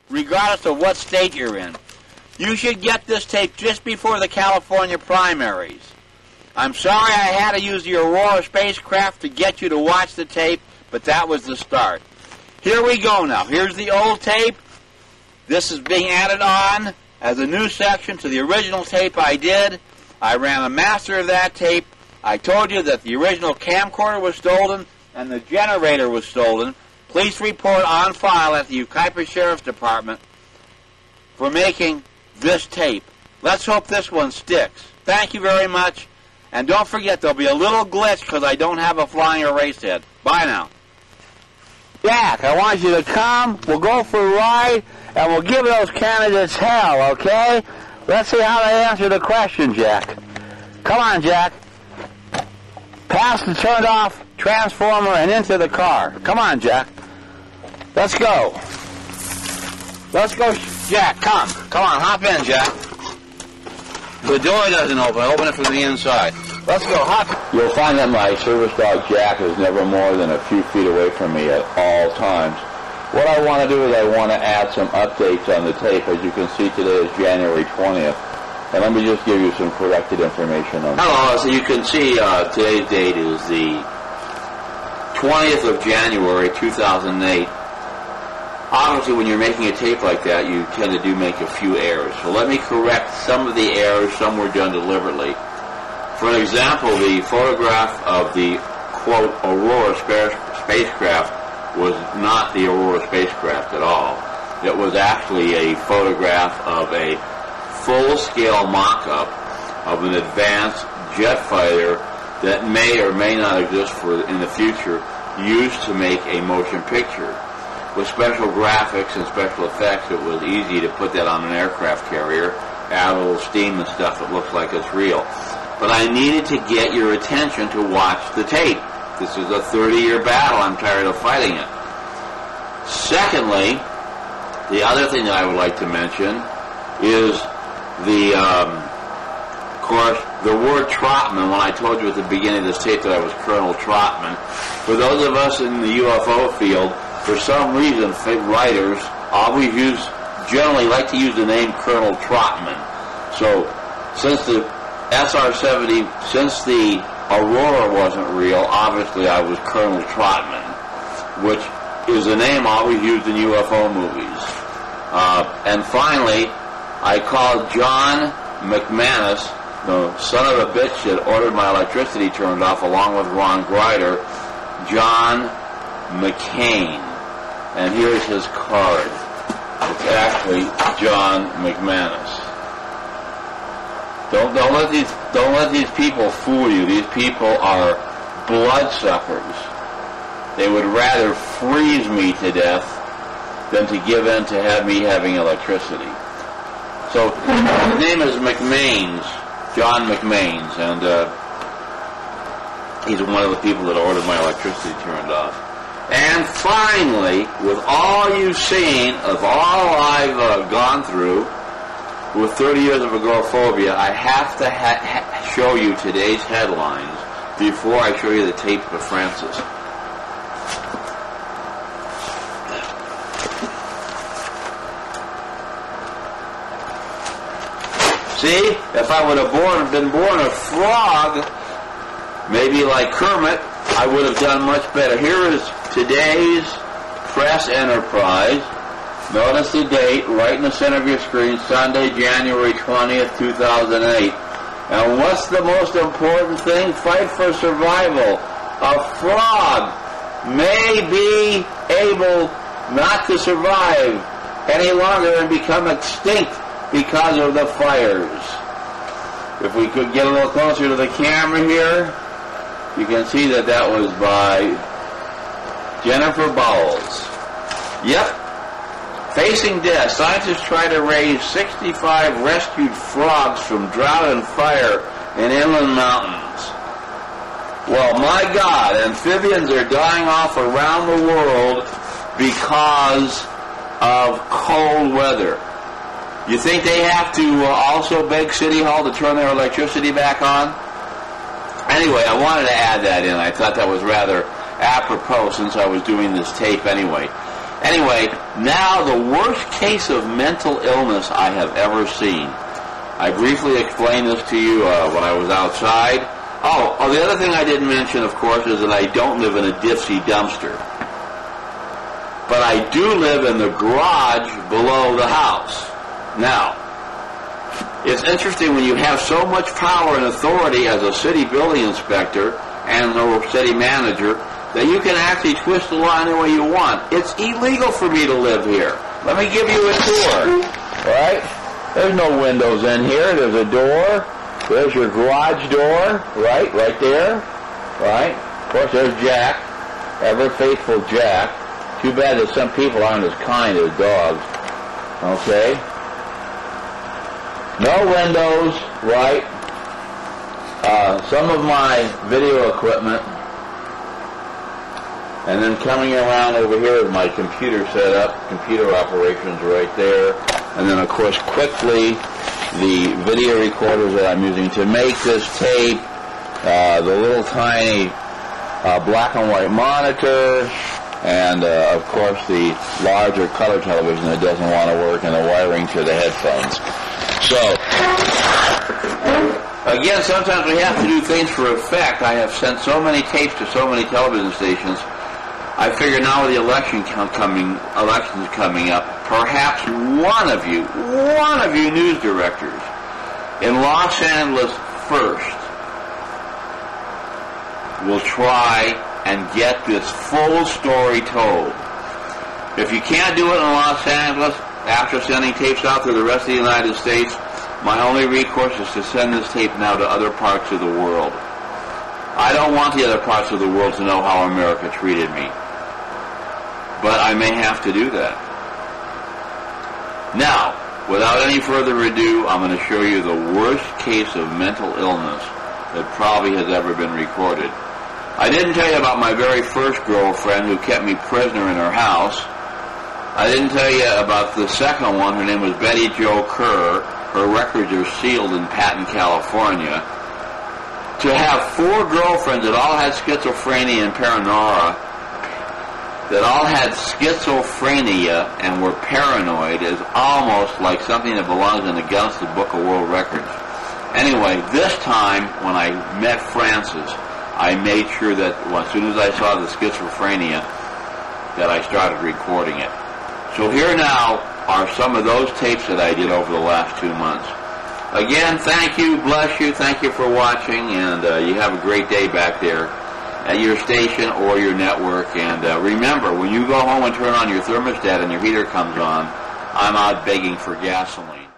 regardless of what state you're in. You should get this tape just before the California primaries. I'm sorry I had to use the Aurora spacecraft to get you to watch the tape, but that was the start. Here we go now. Here's the old tape. This is being added on as a new section to the original tape I did. I ran a master of that tape. I told you that the original camcorder was stolen and the generator was stolen. Police report on file at the Ukipa Sheriff's Department for making this tape. Let's hope this one sticks. Thank you very much. And don't forget, there'll be a little glitch because I don't have a flying erase head. Bye now. Jack, I want you to come. We'll go for a ride, and we'll give those candidates hell, okay? Let's see how they answer the question, Jack. Come on, Jack. Past the turned-off transformer and into the car. Come on, Jack. Let's go. Let's go, Jack. Come. Come on, hop in, Jack. The door doesn't open. Open it from the inside. Let's go. Hop. You'll find that my service dog, Jack, is never more than a few feet away from me at all times. What I want to do is I want to add some updates on the tape. As you can see, today is January 20th. And let me just give you some corrected information on Hello, so you can see today's date is the 20th of January, 2008. Obviously, when you're making a tape like that, you tend to make a few errors. So let me correct some of the errors. Some were done deliberately. For example, the photograph of the, quote, Aurora spacecraft was not the Aurora spacecraft at all. It was actually a photograph of a full-scale mock-up of an advanced jet fighter that may or may not exist in the future, used to make a motion picture. With special graphics and special effects, it was easy to put that on an aircraft carrier, add a little steam and stuff, it looks like it's real. But I needed to get your attention to watch the tape. This is a 30-year battle. I'm tired of fighting it. Secondly, the other thing that I would like to mention is of course, the word Trotman, when I told you at the beginning of this tape that I was Colonel Trotman, for those of us in the UFO field, for some reason, writers always generally like to use the name Colonel Trotman. So, since the SR-70, since the Aurora wasn't real, obviously I was Colonel Trotman, which is a name always used in UFO movies. And finally, I called John McManus, the son of a bitch that ordered my electricity turned off along with Ron Grider, John McCain. And here's his card. It's actually John McManus. Don't let these people fool you. These people are bloodsuckers. They would rather freeze me to death than to give in to me having electricity. So his name is McMains, John McMains, and he's one of the people that ordered my electricity turned off. And finally, with all you've seen, of all I've gone through, with 30 years of agoraphobia, I have to show you today's headlines before I show you the tape of Francis. See, if I would have been born a frog, maybe like Kermit, I would have done much better. Here is today's press enterprise. Notice the date right in the center of your screen, Sunday, January 20th, 2008. And what's the most important thing? Fight for survival. A frog may be able not to survive any longer and become extinct because of the fires. If we could get a little closer to the camera here, you can see that that was by Jennifer Bowles. Yep. Facing death, scientists try to raise 65 rescued frogs from drought and fire in inland mountains. Well, my God, amphibians are dying off around the world because of cold weather. You think they have to also beg City Hall to turn their electricity back on? Anyway, I wanted to add that in. I thought that was rather apropos since I was doing this tape anyway. Anyway, now the worst case of mental illness I have ever seen. I briefly explained this to you when I was outside. Oh, the other thing I didn't mention, of course, is that I don't live in a Dipsy dumpster. But I do live in the garage below the house. Now, it's interesting when you have so much power and authority as a city building inspector and a city manager that you can actually twist the law any way you want. It's illegal for me to live here. Let me give you a tour. Right? There's no windows in here. There's a door. There's your garage door. Right there. Right? Of course, there's Jack. Ever faithful Jack. Too bad that some people aren't as kind as dogs. Okay? No windows, right? Some of my video equipment, and then coming around over here is my computer setup, computer operations right there, and then of course quickly the video recorders that I'm using to make this tape, the little tiny black and white monitor, and of course the larger color television that doesn't want to work, and the wiring to the headphones. So, again, sometimes we have to do things for effect. I have sent so many tapes to so many television stations. I figure now with the elections coming up, perhaps one of you news directors in Los Angeles first will try and get this full story told. If you can't do it in Los Angeles, after sending tapes out to the rest of the United States, my only recourse is to send this tape now to other parts of the world. I don't want the other parts of the world to know how America treated me. But I may have to do that. Now, without any further ado, I'm going to show you the worst case of mental illness that probably has ever been recorded. I didn't tell you about my very first girlfriend who kept me prisoner in her house. I didn't tell you about the second one. Her name was Betty Jo Kerr. Her records are sealed in Patton, California. To have 4 girlfriends that all had schizophrenia and paranoia, that all had schizophrenia and were paranoid, is almost like something that belongs in the Guinness Book of World Records. Anyway, this time when I met Frances, I made sure that as soon as I saw the schizophrenia, that I started recording it. So here now are some of those tapes that I did over the last 2 months. Again, thank you, bless you, thank you for watching, and you have a great day back there at your station or your network. And remember, when you go home and turn on your thermostat and your heater comes on, I'm out begging for gasoline.